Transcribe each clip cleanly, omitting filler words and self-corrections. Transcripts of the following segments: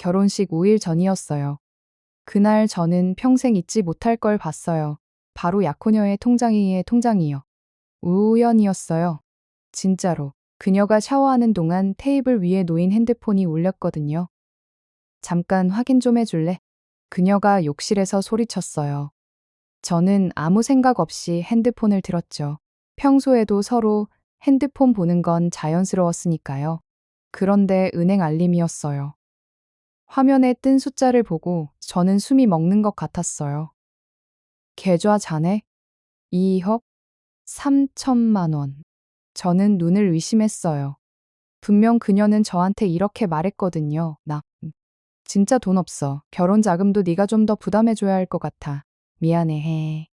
결혼식 5일 전이었어요. 그날 저는 평생 잊지 못할 걸 봤어요. 바로 약혼녀의 통장이요. 우연이었어요. 진짜로. 그녀가 샤워하는 동안 테이블 위에 놓인 핸드폰이 울렸거든요. 잠깐 확인 좀 해줄래? 그녀가 욕실에서 소리쳤어요. 저는 아무 생각 없이 핸드폰을 들었죠. 평소에도 서로 핸드폰 보는 건 자연스러웠으니까요. 그런데 은행 알림이었어요. 화면에 뜬 숫자를 보고 저는 숨이 먹는 것 같았어요. 계좌 잔액 2억 3천만 원. 저는 눈을 의심했어요. 분명 그녀는 저한테 이렇게 말했거든요. 나 진짜 돈 없어. 결혼 자금도 네가 좀 더 부담해줘야 할 것 같아. 미안해.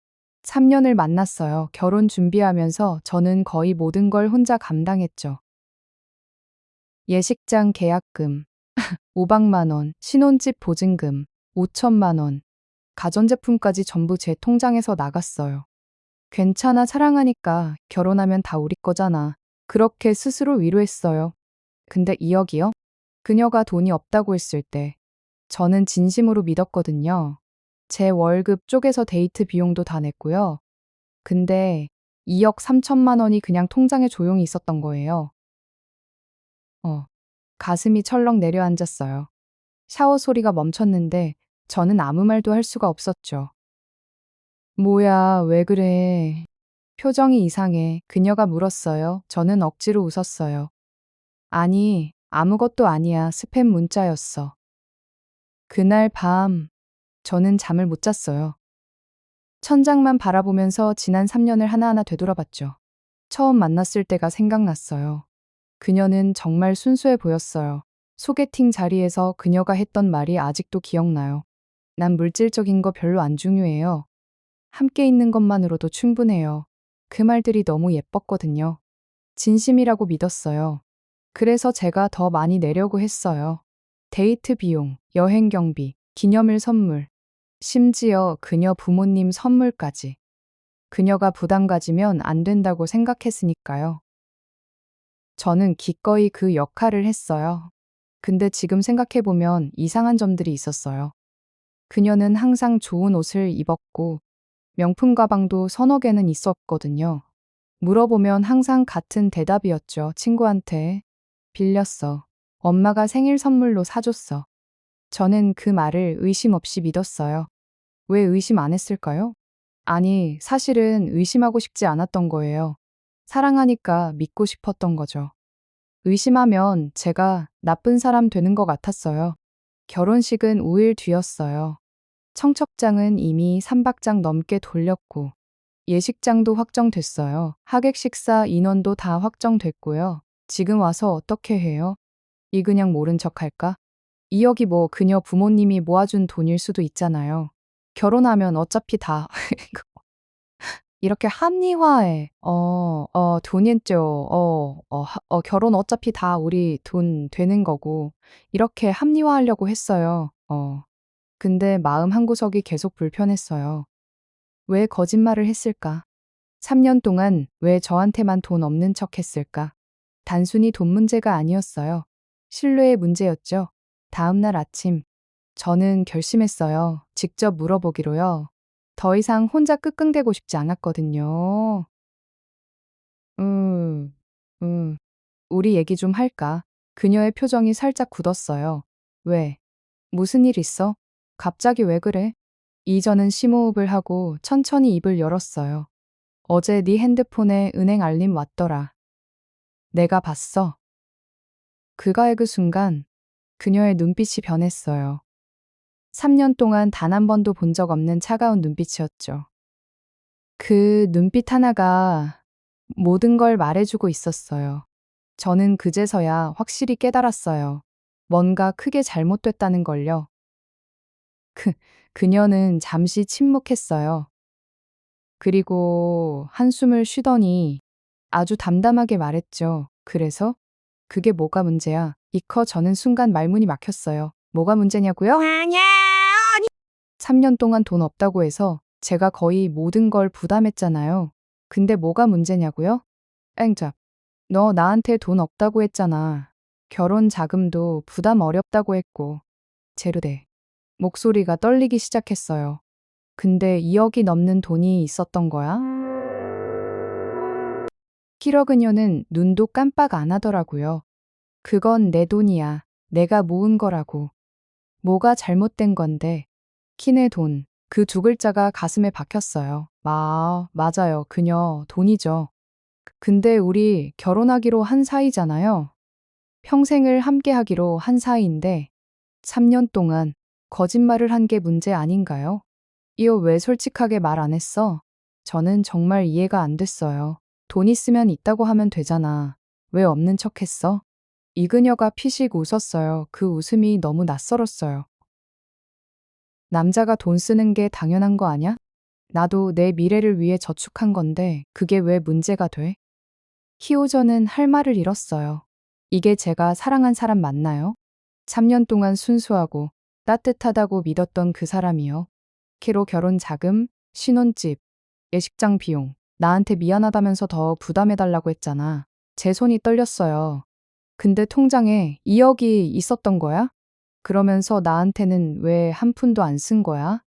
3년을 만났어요. 결혼 준비하면서 저는 거의 모든 걸 혼자 감당했죠. 예식장 계약금 500만 원, 신혼집 보증금 5천만 원, 가전제품까지 전부 제 통장에서 나갔어요. 괜찮아, 사랑하니까 결혼하면 다 우리 거잖아. 그렇게 스스로 위로했어요. 근데 2억이요? 그녀가 돈이 없다고 했을 때 저는 진심으로 믿었거든요. 제 월급 쪼개서 데이트 비용도 다 냈고요. 근데 2억 3천만 원이 그냥 통장에 조용히 있었던 거예요. 가슴이 철렁 내려앉았어요. 샤워 소리가 멈췄는데 저는 아무 말도 할 수가 없었죠. 뭐야, 왜 그래? 표정이 이상해. 그녀가 물었어요. 저는 억지로 웃었어요. 아니, 아무것도 아니야. 스팸 문자였어. 그날 밤, 저는 잠을 못 잤어요. 천장만 바라보면서 지난 3년을 하나하나 되돌아봤죠. 처음 만났을 때가 생각났어요. 그녀는 정말 순수해 보였어요. 소개팅 자리에서 그녀가 했던 말이 아직도 기억나요. 난 물질적인 거 별로 안 중요해요. 함께 있는 것만으로도 충분해요. 그 말들이 너무 예뻤거든요. 진심이라고 믿었어요. 그래서 제가 더 많이 내려고 했어요. 데이트 비용, 여행 경비, 기념일 선물, 심지어 그녀 부모님 선물까지. 그녀가 부담 가지면 안 된다고 생각했으니까요. 저는 기꺼이 그 역할을 했어요. 근데 지금 생각해보면 이상한 점들이 있었어요. 그녀는 항상 좋은 옷을 입었고 명품 가방도 서너 개는 있었거든요. 물어보면 항상 같은 대답이었죠. 친구한테 빌렸어. 엄마가 생일 선물로 사줬어. 저는 그 말을 의심 없이 믿었어요. 왜 의심 안 했을까요? 아니, 사실은 의심하고 싶지 않았던 거예요. 사랑하니까 믿고 싶었던 거죠. 의심하면 제가 나쁜 사람 되는 것 같았어요. 결혼식은 5일 뒤였어요. 청첩장은 이미 3박장 넘게 돌렸고, 예식장도 확정됐어요. 하객 식사 인원도 다 확정됐고요. 지금 와서 어떻게 해요? 이 그냥 모른 척 할까? 2억이 뭐 그녀 부모님이 모아준 돈일 수도 있잖아요. 결혼하면 어차피 다 이렇게 합리화해. 돈이죠. 결혼 어차피 다 우리 돈 되는 거고. 이렇게 합리화하려고 했어요. 근데 마음 한구석이 계속 불편했어요. 왜 거짓말을 했을까? 3년 동안 왜 저한테만 돈 없는 척 했을까? 단순히 돈 문제가 아니었어요. 신뢰의 문제였죠. 다음 날 아침, 저는 결심했어요. 직접 물어보기로요. 더 이상 혼자 끙끙대고 싶지 않았거든요. 음, 음, 우리 얘기 좀 할까? 그녀의 표정이 살짝 굳었어요. 왜? 무슨 일 있어? 갑자기 왜 그래? 이전은 심호흡을 하고 천천히 입을 열었어요. 어제 네 핸드폰에 은행 알림 왔더라. 내가 봤어. 그가의 그 순간 그녀의 눈빛이 변했어요. 3년 동안 단 한 번도 본 적 없는 차가운 눈빛이었죠. 그 눈빛 하나가 모든 걸 말해주고 있었어요. 저는 그제서야 확실히 깨달았어요. 뭔가 크게 잘못됐다는 걸요. 그, 그녀는 잠시 침묵했어요. 그리고 한숨을 쉬더니 아주 담담하게 말했죠. 그래서? 그게 뭐가 문제야? 이커 저는 순간 말문이 막혔어요. 뭐가 문제냐고요? 3년 동안 돈 없다고 해서 제가 거의 모든 걸 부담했잖아요. 근데 뭐가 문제냐고요? 앵잡. 너 나한테 돈 없다고 했잖아. 결혼 자금도 부담 어렵다고 했고. 제르데. 목소리가 떨리기 시작했어요. 근데 2억이 넘는 돈이 있었던 거야? 키러 그녀는 눈도 깜빡 안 하더라고요. 그건 내 돈이야. 내가 모은 거라고. 뭐가 잘못된 건데. 키네 돈. 그 두 글자가 가슴에 박혔어요. 맞아요. 그녀 돈이죠. 근데 우리 결혼하기로 한 사이잖아요. 평생을 함께 하기로 한 사이인데 3년 동안 거짓말을 한 게 문제 아닌가요? 이어 왜 솔직하게 말 안 했어? 저는 정말 이해가 안 됐어요. 돈 있으면 있다고 하면 되잖아. 왜 없는 척 했어? 이그녀가 피식 웃었어요. 그 웃음이 너무 낯설었어요. 남자가 돈 쓰는 게 당연한 거 아냐? 나도 내 미래를 위해 저축한 건데 그게 왜 문제가 돼? 키오저는 할 말을 잃었어요. 이게 제가 사랑한 사람 맞나요? 3년 동안 순수하고 따뜻하다고 믿었던 그 사람이요. 키로 결혼 자금, 신혼집, 예식장 비용, 나한테 미안하다면서 더 부담해달라고 했잖아. 제 손이 떨렸어요. 근데 통장에 2억이 있었던 거야? 그러면서 나한테는 왜 한 푼도 안 쓴 거야?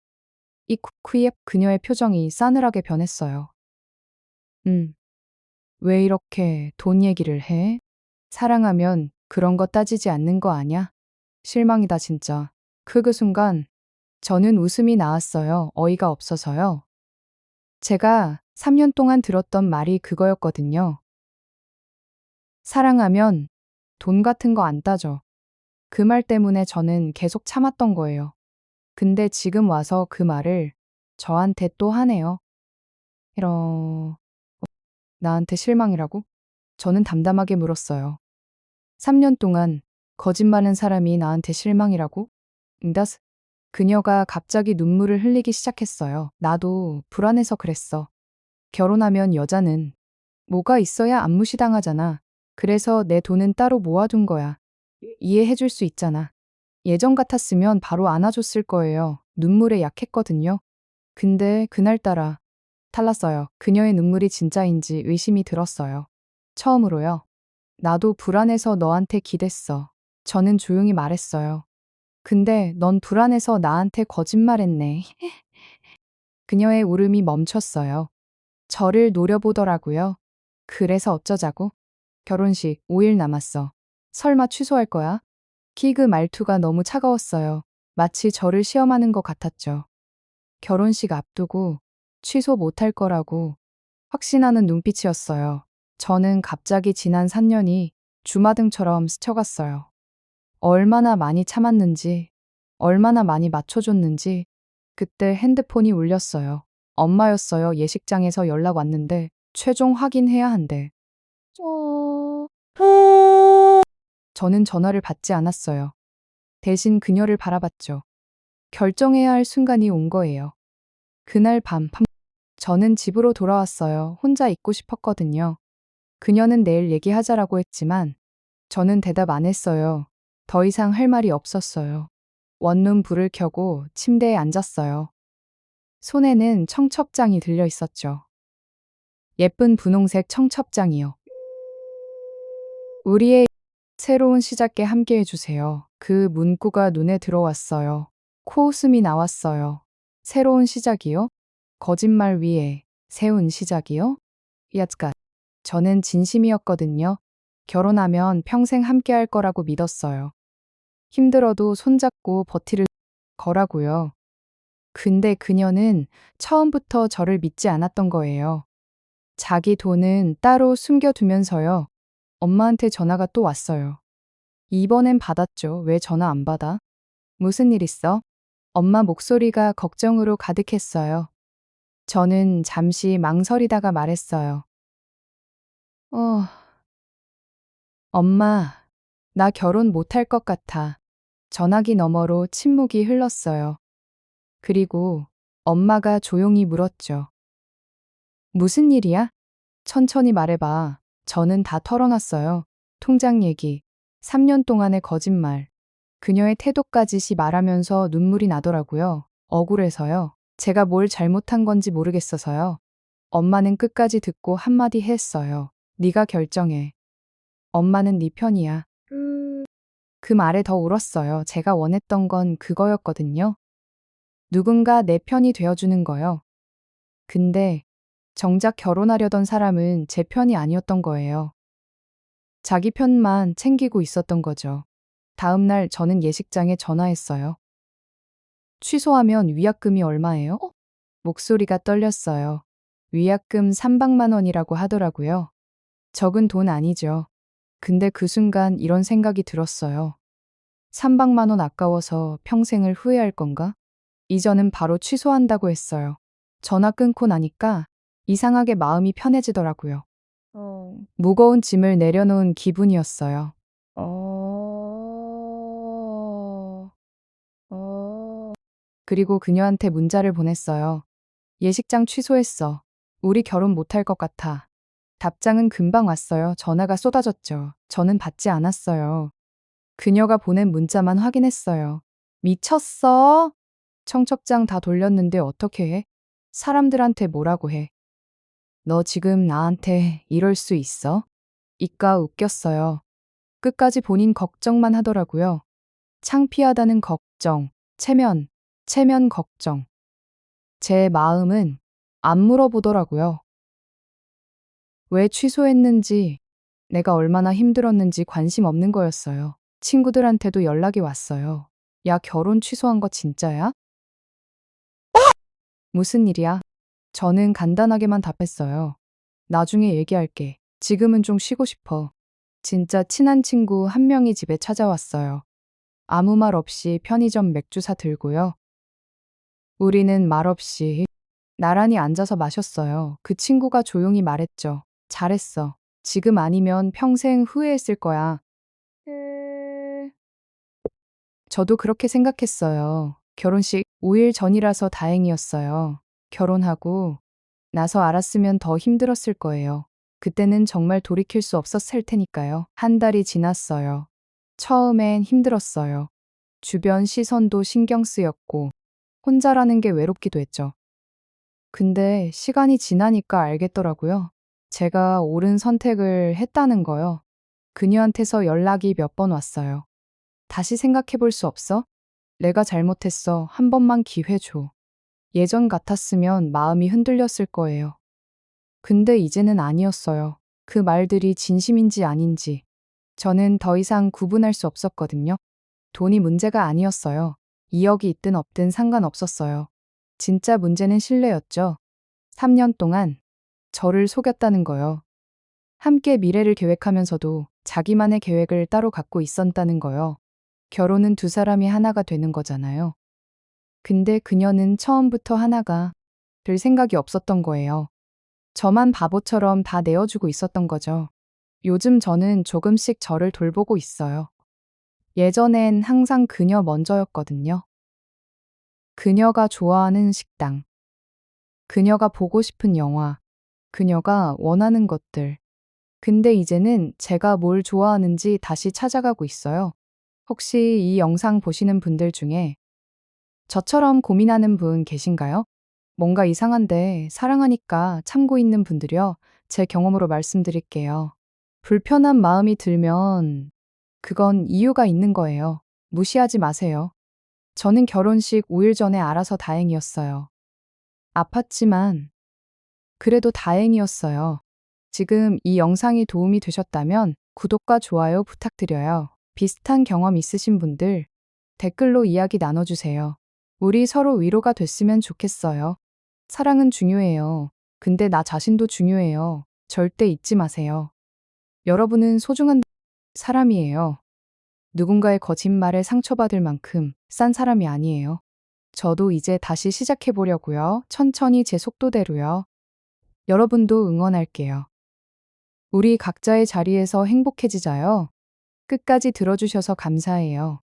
이 쿠쿠이앱 그녀의 표정이 싸늘하게 변했어요. 왜 이렇게 돈 얘기를 해? 사랑하면 그런 거 따지지 않는 거 아냐? 실망이다 진짜. 그 순간 저는 웃음이 나왔어요. 어이가 없어서요. 제가 3년 동안 들었던 말이 그거였거든요. 사랑하면 돈 같은 거 안 따져. 그 말 때문에 저는 계속 참았던 거예요. 근데 지금 와서 그 말을 저한테 또 하네요. 이러, 나한테 실망이라고? 저는 담담하게 물었어요. 3년 동안 거짓말한 사람이 나한테 실망이라고? 응다스. 그녀가 갑자기 눈물을 흘리기 시작했어요. 나도 불안해서 그랬어. 결혼하면 여자는 뭐가 있어야 안무시당하잖아. 그래서 내 돈은 따로 모아둔 거야. 이해해줄 수 있잖아. 예전 같았으면 바로 안아줬을 거예요. 눈물에 약했거든요. 근데 그날따라 달랐어요. 그녀의 눈물이 진짜인지 의심이 들었어요. 처음으로요. 나도 불안해서 너한테 기댔어. 저는 조용히 말했어요. 근데 넌 불안해서 나한테 거짓말했네. 그녀의 울음이 멈췄어요. 저를 노려보더라고요. 그래서 어쩌자고? 결혼식 5일 남았어. 설마 취소할 거야? 키그 말투가 너무 차가웠어요. 마치 저를 시험하는 것 같았죠. 결혼식 앞두고 취소 못할 거라고 확신하는 눈빛이었어요. 저는 갑자기 지난 3년이 주마등처럼 스쳐갔어요. 얼마나 많이 참았는지, 얼마나 많이 맞춰줬는지, 그때 핸드폰이 울렸어요. 엄마였어요. 예식장에서 연락 왔는데, 최종 확인해야 한대. 저... 저는 전화를 받지 않았어요. 대신 그녀를 바라봤죠. 결정해야 할 순간이 온 거예요. 그날 밤, 저는 집으로 돌아왔어요. 혼자 있고 싶었거든요. 그녀는 내일 얘기하자라고 했지만, 저는 대답 안 했어요. 더 이상 할 말이 없었어요. 원룸 불을 켜고 침대에 앉았어요. 손에는 청첩장이 들려 있었죠. 예쁜 분홍색 청첩장이요. 우리의 새로운 시작에 함께 해주세요. 그 문구가 눈에 들어왔어요. 코웃음이 나왔어요. 새로운 시작이요? 거짓말 위에 세운 시작이요? 야츠가. 저는 진심이었거든요. 결혼하면 평생 함께 할 거라고 믿었어요. 힘들어도 손잡고 버티를 거라고요. 근데 그녀는 처음부터 저를 믿지 않았던 거예요. 자기 돈은 따로 숨겨두면서요. 엄마한테 전화가 또 왔어요. 이번엔 받았죠. 왜 전화 안 받아? 무슨 일 있어? 엄마 목소리가 걱정으로 가득했어요. 저는 잠시 망설이다가 말했어요. 어, 엄마, 나 결혼 못할 것 같아. 전화기 너머로 침묵이 흘렀어요. 그리고 엄마가 조용히 물었죠. 무슨 일이야? 천천히 말해봐. 저는 다 털어놨어요. 통장 얘기, 3년 동안의 거짓말, 그녀의 태도까지 말하면서 눈물이 나더라고요. 억울해서요. 제가 뭘 잘못한 건지 모르겠어서요. 엄마는 끝까지 듣고 한마디 했어요. 네가 결정해. 엄마는 네 편이야. 그 말에 더 울었어요. 제가 원했던 건 그거였거든요. 누군가 내 편이 되어주는 거요. 근데 정작 결혼하려던 사람은 제 편이 아니었던 거예요. 자기 편만 챙기고 있었던 거죠. 다음 날 저는 예식장에 전화했어요. 취소하면 위약금이 얼마예요? 목소리가 떨렸어요. 위약금 300만 원이라고 하더라고요. 적은 돈 아니죠. 근데 그 순간 이런 생각이 들었어요. 300만 원 아까워서 평생을 후회할 건가? 이전은 바로 취소한다고 했어요. 전화 끊고 나니까 이상하게 마음이 편해지더라고요. 무거운 짐을 내려놓은 기분이었어요. 그리고 그녀한테 문자를 보냈어요. 예식장 취소했어. 우리 결혼 못할 것 같아. 답장은 금방 왔어요. 전화가 쏟아졌죠. 저는 받지 않았어요. 그녀가 보낸 문자만 확인했어요. 미쳤어? 청첩장 다 돌렸는데 어떻게 해? 사람들한테 뭐라고 해? 너 지금 나한테 이럴 수 있어? 이까 웃겼어요. 끝까지 본인 걱정만 하더라고요. 창피하다는 걱정, 체면 걱정. 제 마음은 안 물어보더라고요. 왜 취소했는지, 내가 얼마나 힘들었는지 관심 없는 거였어요. 친구들한테도 연락이 왔어요. 야, 결혼 취소한 거 진짜야? 무슨 일이야? 저는 간단하게만 답했어요. 나중에 얘기할게. 지금은 좀 쉬고 싶어. 진짜 친한 친구 한 명이 집에 찾아왔어요. 아무 말 없이 편의점 맥주 사 들고요. 우리는 말없이 나란히 앉아서 마셨어요. 그 친구가 조용히 말했죠. 잘했어. 지금 아니면 평생 후회했을 거야. 저도 그렇게 생각했어요. 결혼식 5일 전이라서 다행이었어요. 결혼하고 나서 알았으면 더 힘들었을 거예요. 그때는 정말 돌이킬 수 없었을 테니까요. 한 달이 지났어요. 처음엔 힘들었어요. 주변 시선도 신경 쓰였고, 혼자라는 게 외롭기도 했죠. 근데 시간이 지나니까 알겠더라고요. 제가 옳은 선택을 했다는 거요. 그녀한테서 연락이 몇 번 왔어요. 다시 생각해 볼 수 없어? 내가 잘못했어. 한 번만 기회 줘. 예전 같았으면 마음이 흔들렸을 거예요. 근데 이제는 아니었어요. 그 말들이 진심인지 아닌지. 저는 더 이상 구분할 수 없었거든요. 돈이 문제가 아니었어요. 2억이 있든 없든 상관없었어요. 진짜 문제는 신뢰였죠. 3년 동안 저를 속였다는 거요. 함께 미래를 계획하면서도 자기만의 계획을 따로 갖고 있었다는 거요. 결혼은 두 사람이 하나가 되는 거잖아요. 근데 그녀는 처음부터 하나가 될 생각이 없었던 거예요. 저만 바보처럼 다 내어주고 있었던 거죠. 요즘 저는 조금씩 저를 돌보고 있어요. 예전엔 항상 그녀 먼저였거든요. 그녀가 좋아하는 식당, 그녀가 보고 싶은 영화, 그녀가 원하는 것들. 근데 이제는 제가 뭘 좋아하는지 다시 찾아가고 있어요. 혹시 이 영상 보시는 분들 중에 저처럼 고민하는 분 계신가요? 뭔가 이상한데 사랑하니까 참고 있는 분들이요. 제 경험으로 말씀드릴게요. 불편한 마음이 들면 그건 이유가 있는 거예요. 무시하지 마세요. 저는 결혼식 5일 전에 알아서 다행이었어요. 아팠지만 그래도 다행이었어요. 지금 이 영상이 도움이 되셨다면 구독과 좋아요 부탁드려요. 비슷한 경험 있으신 분들 댓글로 이야기 나눠주세요. 우리 서로 위로가 됐으면 좋겠어요. 사랑은 중요해요. 근데 나 자신도 중요해요. 절대 잊지 마세요. 여러분은 소중한 사람이에요. 누군가의 거짓말에 상처받을 만큼 싼 사람이 아니에요. 저도 이제 다시 시작해 보려고요. 천천히 제 속도대로요. 여러분도 응원할게요. 우리 각자의 자리에서 행복해지자요. 끝까지 들어주셔서 감사해요.